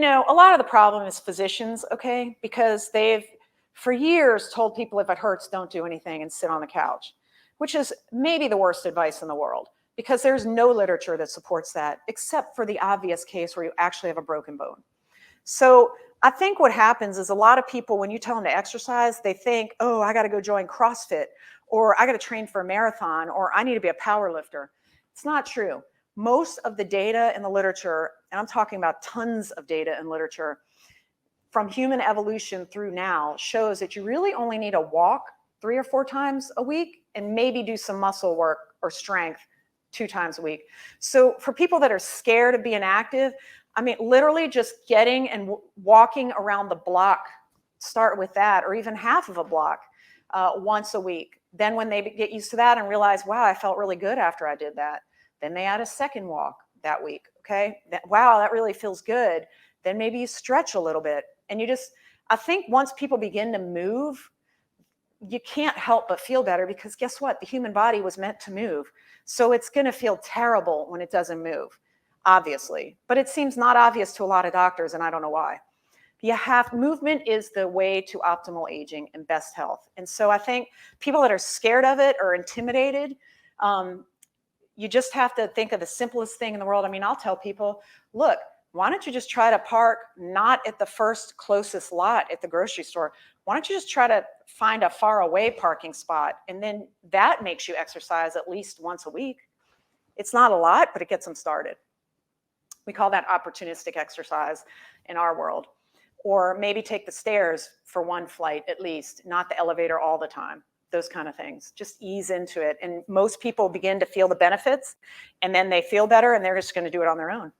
A lot of the problem is physicians, okay? Because they've, for years, told people if it hurts, don't do anything and sit on the couch, which is maybe the worst advice in the world because there's no literature that supports that except for the obvious case where you actually have a broken bone. So I think what happens is a lot of people, when you tell them to exercise, they think, oh, I got to go join CrossFit, or I got to train for a marathon, or I need to be a power lifter. It's not true. Most of the data in the literature, and I'm talking about tons of data in literature, from human evolution through now, shows that you really only need to walk 3 or 4 times a week and maybe do some muscle work or strength 2 times a week. So for people that are scared of being active, I mean, literally just getting and walking around the block, start with that, or even half of a block once a week. Then when they get used to that and realize, wow, I felt really good after I did that, then they add a second walk that week, okay? Wow, that really feels good. Then maybe you stretch a little bit. And I think once people begin to move, you can't help but feel better because guess what? The human body was meant to move. So it's going to feel terrible when it doesn't move, obviously. But it seems not obvious to a lot of doctors, and I don't know why. Movement is the way to optimal aging and best health. And so I think people that are scared of it or intimidated, you just have to think of the simplest thing in the world. I mean, I'll tell people, look, why don't you just try to park not at the first closest lot at the grocery store? Why don't you just try to find a far away parking spot? And then that makes you exercise at least once a week. It's not a lot, but it gets them started. We call that opportunistic exercise in our world. Or maybe take the stairs for one flight at least, not the elevator all the time. Those kind of things. Just ease into it. And most people begin to feel the benefits, and then they feel better, and they're just going to do it on their own.